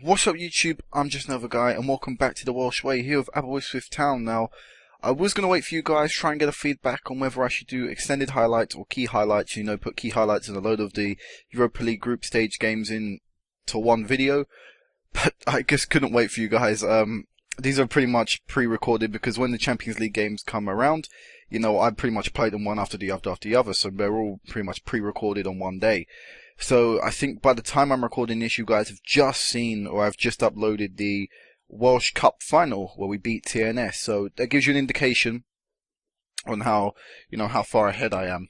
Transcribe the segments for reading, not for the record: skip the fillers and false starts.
What's up YouTube, I'm just another guy and welcome back to the Welsh way here with Aberystwyth Town. Now, I was going to wait for you guys, try and get a feedback on whether I should do extended highlights or key highlights, put key highlights and a load of the Europa League group stage games into one video, but I just couldn't wait for you guys. These are pretty much pre-recorded because when the Champions League games come around, I pretty much play them one after the other, so they're all pretty much pre-recorded on one day. So I think by the time I'm recording this, you guys have just seen, or I've just uploaded the Welsh Cup final where we beat TNS. So that gives you an indication on how far ahead I am.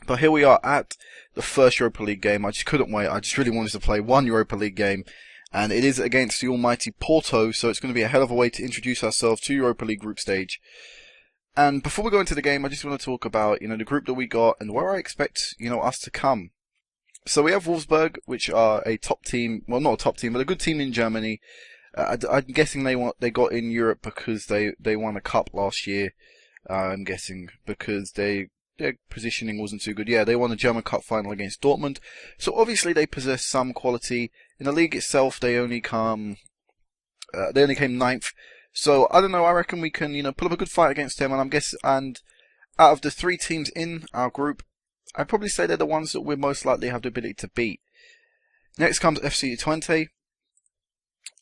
But here we are at the first Europa League game. I just couldn't wait. I just really wanted to play one Europa League game, and it is against the almighty Porto. So it's going to be a hell of a way to introduce ourselves to Europa League group stage. And before we go into the game, I just want to talk about the group that we got and where I expect us to come. So we have Wolfsburg, which are a top team, well not a top team, but a good team in Germany. I'm guessing they got in Europe because they won a cup last year. I'm guessing because their positioning wasn't too good. Yeah, they won the German Cup final against Dortmund. So obviously they possess some quality. In the league itself, they only came ninth. So I don't know. I reckon we can put up a good fight against them. And out of the three teams in our group, I'd probably say they're the ones that we most likely have the ability to beat. Next comes FC20.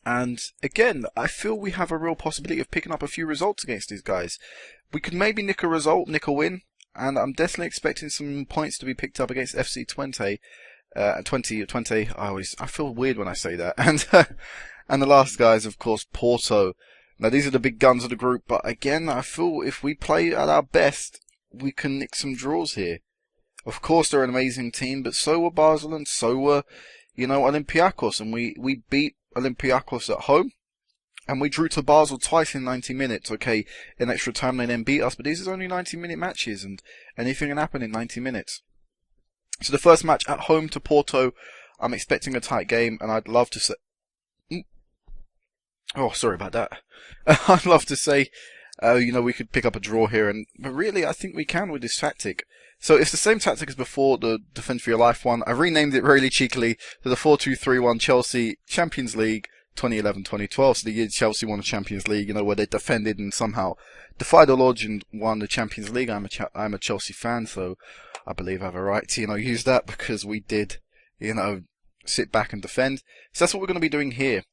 And again, I feel we have a real possibility of picking up a few results against these guys. We could maybe nick a win. And I'm definitely expecting some points to be picked up against FC20. 20. I feel weird when I say that. And the last guys, of course, Porto. Now these are the big guns of the group. But again, I feel if we play at our best, we can nick some draws here. Of course, they're an amazing team, but so were Basel and so were, Olympiacos. And we beat Olympiacos at home, and we drew to Basel twice in 90 minutes. Okay, in extra time they then beat us, but these are only 90-minute matches, and anything can happen in 90 minutes. So the first match at home to Porto, I'm expecting a tight game, and I'd love to say... Oh, sorry about that. I'd love to say, we could pick up a draw here, but really I think we can with this tactic. So it's the same tactic as before, the Defend for Your Life one. I've renamed it really cheekily to the 4-2-3-1 Chelsea Champions League 2011-2012. So the year Chelsea won the Champions League, where they defended and somehow defied all odds and won the Champions League. I'm a Chelsea fan, so I believe I have a right to, use that because we did, sit back and defend. So that's what we're going to be doing here.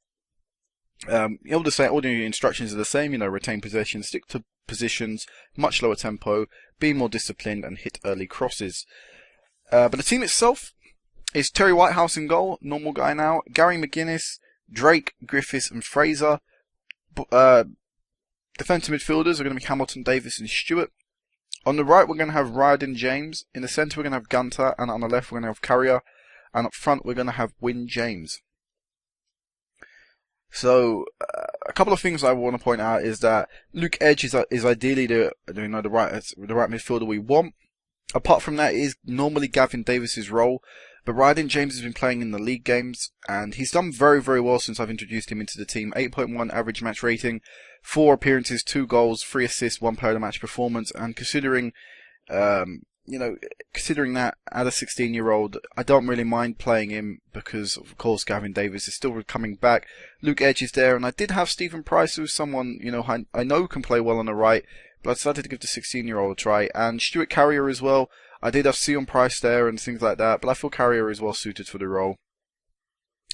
All the instructions are the same, retain possession, stick to positions, much lower tempo, be more disciplined, and hit early crosses. But the team itself is Terry Whitehouse in goal, normal guy now, Gary McGuinness, Drake, Griffiths, and Fraser. Defensive midfielders are going to be Hamilton, Davis, and Stewart. On the right, we're going to have Ryden James. In the centre, we're going to have Gunter, and on the left, we're going to have Carrier. And up front, we're going to have Wyn James. So, a couple of things I want to point out is that Luke Edge is ideally the right midfielder we want. Apart from that, it is normally Gavin Davis's role, but Ryden James has been playing in the league games, and he's done very, very well since I've introduced him into the team. 8.1 average match rating, 4 appearances, 2 goals, 3 assists, 1 player of the match performance, and considering that at a 16-year-old, I don't really mind playing him because, of course, Gavin Davis is still coming back. Luke Edge is there, and I did have Stephen Price, who's someone, I know can play well on the right, but I decided to give the 16-year-old a try. And Stuart Carrier as well. I did have Sion Price there and things like that, but I feel Carrier is well suited for the role.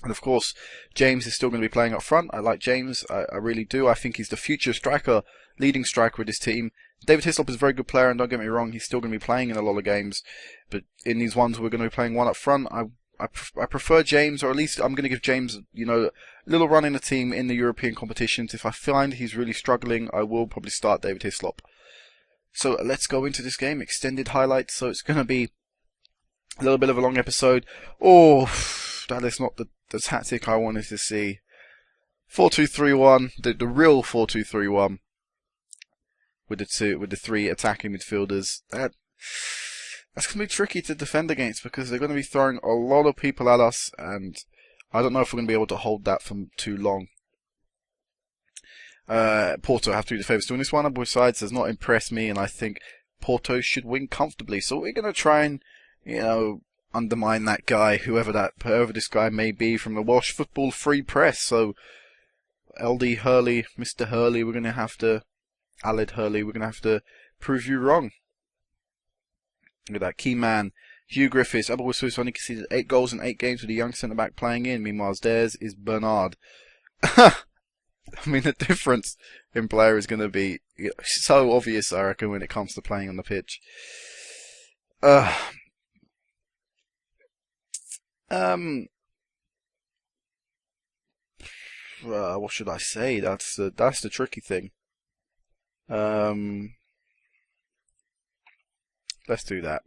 And of course, James is still going to be playing up front. I like James, I really do. I think he's the future striker, leading striker with this team. David Hislop is a very good player, and don't get me wrong, he's still going to be playing in a lot of games. But in these ones, we're going to be playing one up front. I prefer James, or at least I'm going to give James, a little run in the team in the European competitions. If I find he's really struggling, I will probably start David Hislop. So let's go into this game. Extended highlights. So it's going to be a little bit of a long episode. Oh, that is not the tactic I wanted to see. 4-2-3-1, the real 4-2-3-1. With the 3 attacking midfielders. That's going to be tricky to defend against because they're going to be throwing a lot of people at us, and I don't know if we're going to be able to hold that for too long. Porto have to do the favours doing this one on both sides does not impress me, and I think Porto should win comfortably. So we're going to try and, undermine that guy, whoever this guy may be from the Welsh Football Free Press. So, LD Hurley, Mr. Hurley, we're going to have to, Alid Hurley, we're going to have to prove you wrong. Look at that key man, Hugh Griffiths. Aberystwyth's only conceded 8 goals in 8 games with a young centre-back playing in. Meanwhile, theirs is Bernard. I mean, the difference in player is going to be so obvious, I reckon, when it comes to playing on the pitch. What should I say? That's the tricky thing. Let's do that.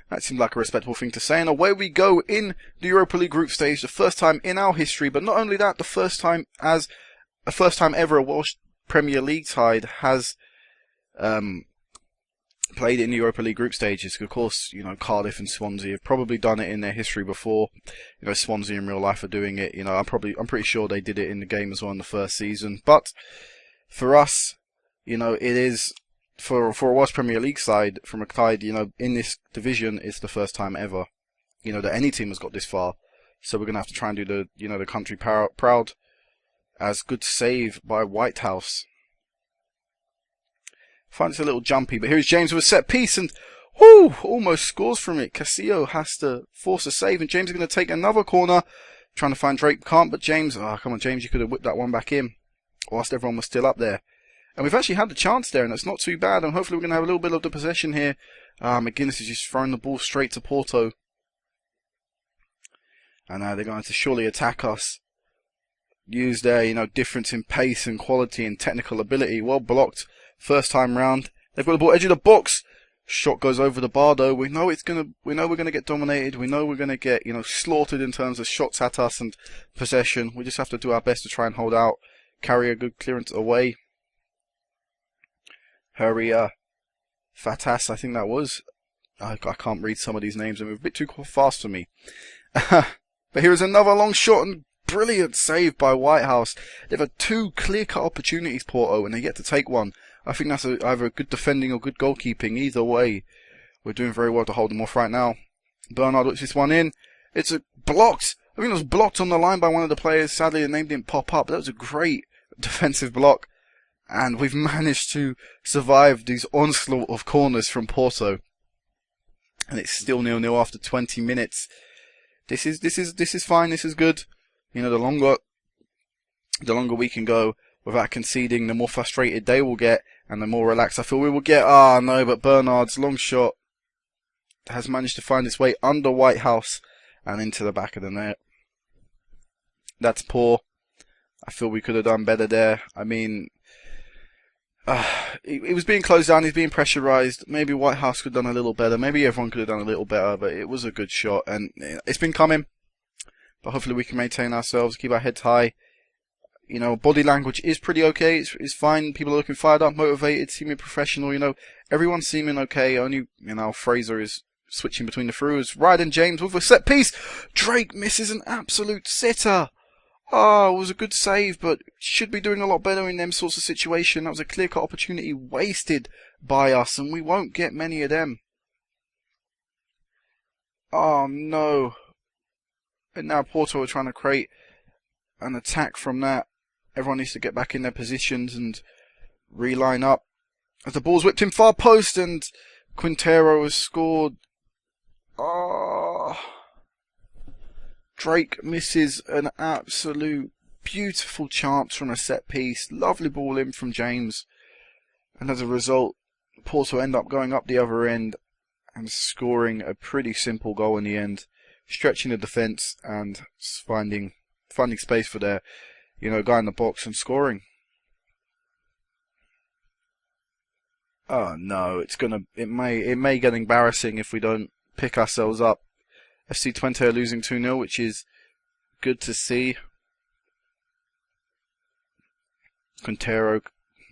That seemed like a respectable thing to say, and away we go in the Europa League group stage, the first time in our history, but not only that, the first time ever a Welsh Premier League side has played in the Europa League group stages. Of course, you know, Cardiff and Swansea have probably done it in their history before. You know, Swansea in real life are doing it. You know, I'm pretty sure they did it in the game as well in the first season. But for us, you know, it is for a Welsh Premier League side, from a side, you know, in this division, it's the first time ever, you know, that any team has got this far. So we're gonna have to try and do the country proud. As good save by Whitehouse. Finds a little jumpy, but here's James with a set piece, and almost scores from it. Casillo has to force a save, and James is going to take another corner, trying to find Drake. Can't, but James, come on, James, you could have whipped that one back in, whilst everyone was still up there. And we've actually had the chance there, and it's not too bad, and hopefully we're going to have a little bit of the possession here. McGuinness is just throwing the ball straight to Porto. And they're going to surely attack us. Use their, you know, difference in pace and quality and technical ability. Well blocked. First time round, they've got the ball edge of the box. Shot goes over the bar though. We know we're gonna get dominated. We know we're gonna get, you know, slaughtered in terms of shots at us and possession. We just have to do our best to try and hold out, carry a good clearance away. Hurry, Fatas, I think that was. I can't read some of these names. They're a bit too fast for me. But here's another long shot and brilliant save by Whitehouse. They've had 2 clear-cut opportunities, Porto, and they get to take one. I think that's either a good defending or good goalkeeping. Either way, we're doing very well to hold them off right now. Bernard looks this one in. It's blocked. I think it was blocked on the line by one of the players. Sadly, the name didn't pop up. That was a great defensive block. And we've managed to survive these onslaught of corners from Porto. And it's still 0-0 after 20 minutes. This is fine. This is good. You know, the longer we can go without conceding, the more frustrated they will get, and the more relaxed I feel we will get. No, but Bernard's long shot has managed to find its way under Whitehouse and into the back of the net. That's poor. I feel we could have done better there. I mean, it was being closed down, he's being pressurised. Maybe Whitehouse could have done a little better. Maybe everyone could have done a little better, but it was a good shot, and it's been coming. But hopefully we can maintain ourselves, keep our heads high. You know, body language is pretty okay. It's fine. People are looking fired up, motivated, seeming professional. You know, everyone's seeming okay. Only, you know, Fraser is switching between the throws. Ryden James with a set piece. Drake misses an absolute sitter. It was a good save, but should be doing a lot better in them sorts of situations. That was a clear-cut opportunity wasted by us, and we won't get many of them. Oh, no. And now Porto are trying to create an attack from that. Everyone needs to get back in their positions and reline up. As the ball's whipped in far post and Quintero has scored. Drake misses an absolute beautiful chance from a set piece. Lovely ball in from James. And as a result, Porto end up going up the other end and scoring a pretty simple goal in the end. Stretching the defence and finding space for their, you know, guy in the box and scoring. Oh no, it may get embarrassing if we don't pick ourselves up. FC Twente are losing 2-0, which is good to see. Quintero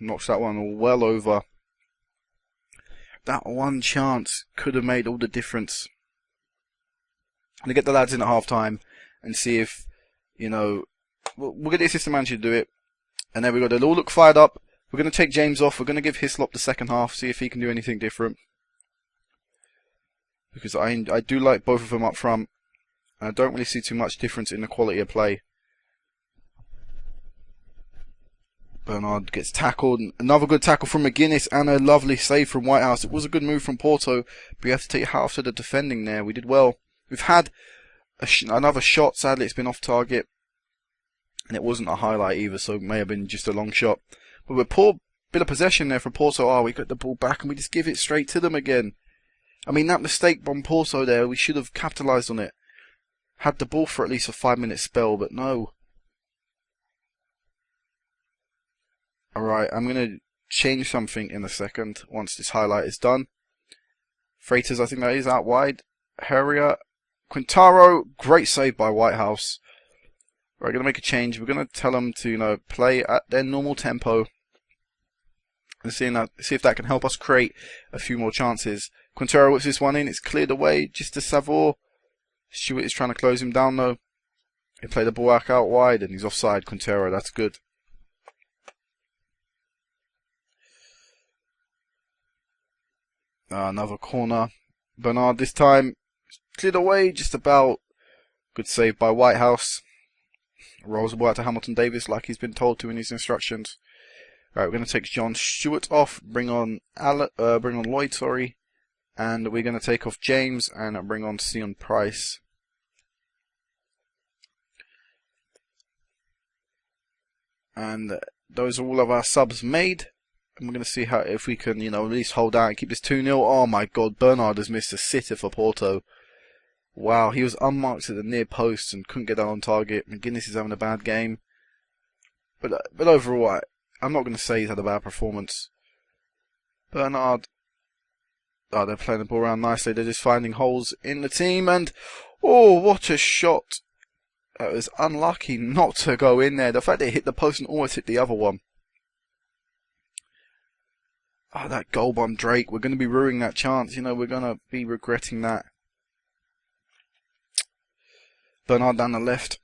knocks that one well over. That one chance could have made all the difference. To get the lads in at half time and see if, you know, we'll get the assistant manager to do it. And there we go. They'll all look fired up. We're going to take James off. We're going to give Hislop the second half, see if he can do anything different. because I do like both of them up front. I don't really see too much difference in the quality of play. Bernard gets tackled. Another good tackle from McGuinness and a lovely save from Whitehouse. It was a good move from Porto, but you have to take half to the defending there. We did well. We've had another shot. Sadly, it's been off target. And it wasn't a highlight either, so it may have been just a long shot. But with a poor bit of possession there for Porto. Oh, we got the ball back and we just give it straight to them again. I mean, that mistake from Porto there, we should have capitalised on it. Had the ball for at least a 5-minute spell, but no. Alright, I'm going to change something in a second once this highlight is done. Freitas, I think that is, out wide. Herria. Quintaro, great save by Whitehouse. We're going to make a change. We're going to tell them to, play at their normal tempo. And see if that can help us create a few more chances. Quintero whips this one in. It's cleared away just to Savor. Stewart is trying to close him down, though. He played the ball back out wide, and he's offside. Quintero, that's good. Another corner. Bernard this time cleared away just about. Good save by Whitehouse. Rolls the ball out to Hamilton Davis like he's been told to in his instructions. Right, we're going to take John Stewart off, bring on Lloyd, and we're going to take off James and bring on Sion Price. And those are all of our subs made. And we're going to see if we can, at least hold out and keep this 2-0. Oh my God, Bernard has missed a sitter for Porto. Wow, he was unmarked at the near post and couldn't get that on target. McGuinness is having a bad game. But overall, I'm not going to say he's had a bad performance. Bernard, they're playing the ball around nicely. They're just finding holes in the team. And, oh, what a shot. That was unlucky not to go in there. The fact that it hit the post and almost hit the other one. Oh, that goal by Drake. We're going to be ruining that chance. We're going to be regretting that. Bernard down the left.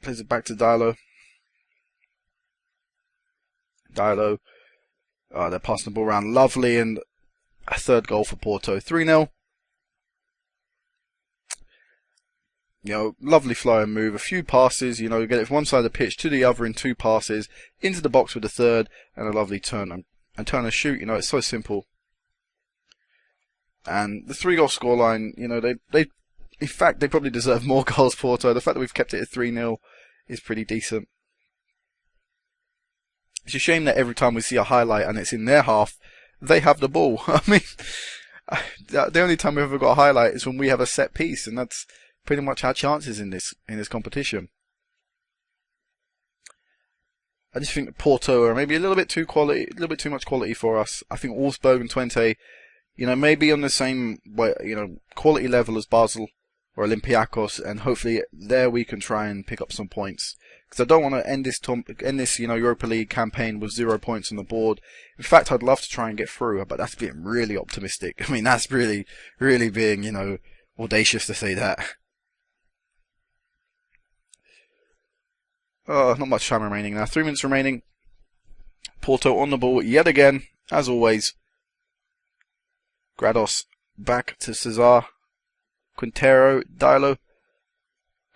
Plays it back to Diallo. Diallo. They're passing the ball around. Lovely. And a third goal for Porto. 3-0. Lovely flowing move. A few passes. Get it from one side of the pitch to the other in 2 passes. Into the box with a third. And a lovely turn. And turn and shoot. It's so simple. And the 3-goal scoreline, in fact, they probably deserve more goals, Porto. The fact that we've kept it at 3-0 is pretty decent. It's a shame that every time we see a highlight and it's in their half, they have the ball. I mean, the only time we've ever got a highlight is when we have a set piece, and that's pretty much our chances in this competition. I just think that Porto are maybe a little bit too much quality for us. I think Wolfsburg and Twente, maybe on the same way, quality level as Basel or Olympiacos, and hopefully there we can try and pick up some points. Because I don't want to end this Europa League campaign with 0 points on the board. In fact, I'd love to try and get through, but that's being really optimistic. I mean, that's really, really being, audacious to say that. Oh, not much time remaining now. 3 minutes remaining. Porto on the ball yet again, as always. Grados back to Cesar. Quintero, Diallo.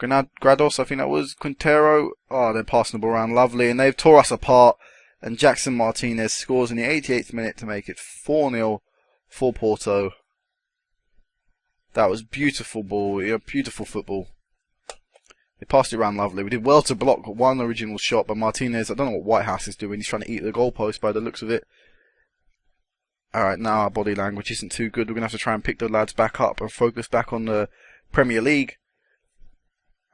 Grados, I think that was. Quintero. Oh, they're passing the ball around lovely, and they've tore us apart. And Jackson Martinez scores in the 88th minute to make it 4-0 for Porto. That was beautiful ball, beautiful football. They passed it around lovely. We did well to block one original shot, but Martinez, I don't know what Whitehouse is doing. He's trying to eat the goalpost by the looks of it. Alright, now our body language isn't too good. We're going to have to try and pick the lads back up and focus back on the Premier League.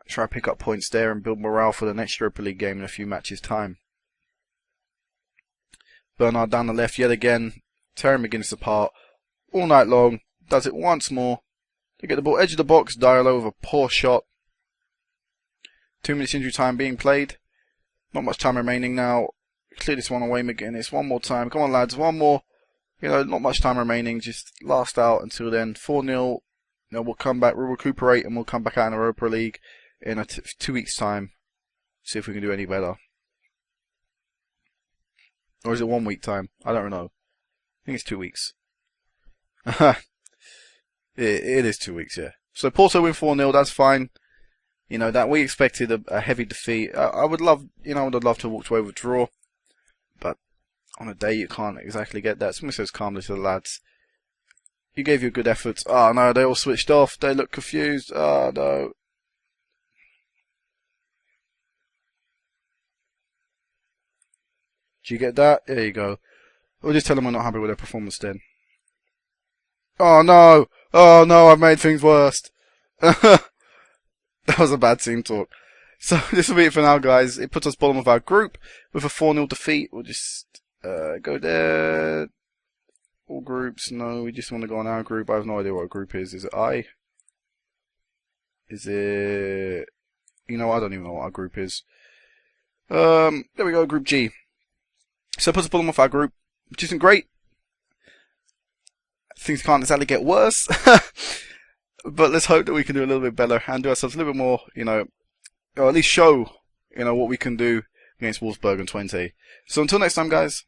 Try and pick up points there and build morale for the next Europa League game in a few matches' time. Bernard down the left yet again. Tearing McGuinness apart all night long. Does it once more. They get the ball edge of the box. Diallo with a poor shot. 2 minutes injury time being played. Not much time remaining now. Clear this one away, McGuinness. One more time. Come on, lads. One more. Not much time remaining. Just last out until then. 4-0. We'll come back. We'll recuperate and we'll come back out in the Europa League in 2 weeks' time. See if we can do any better. Or is it 1 week time? I don't know. I think it's 2 weeks. It is 2 weeks, yeah. So Porto win 4-0, that's fine. You know, that we expected a heavy defeat. I would love, you know, I would have loved to walk away with a draw. But on a day you can't exactly get that. Somebody says calmly to the lads. You gave your good efforts. Oh no, they all switched off. They look confused. Oh no. Do you get that? There you go. We'll just tell them we're not happy with their performance then. Oh no! Oh no, I've made things worse. That was a bad team talk. So this will be it for now, guys. It puts us bottom of our group with a 4-0 defeat. We'll just go there. All groups. No, we just want to go on our group. I have no idea what a group is. Is it I? Is it... You know, I don't even know what our group is. There we go, Group G. So it puts us bottom of our group, which isn't great. Things can't exactly get worse. But let's hope that we can do a little bit better and do ourselves a little bit more, you know, or at least show, you know, what we can do against Wolfsburg in 20. So until next time, guys,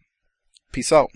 peace out.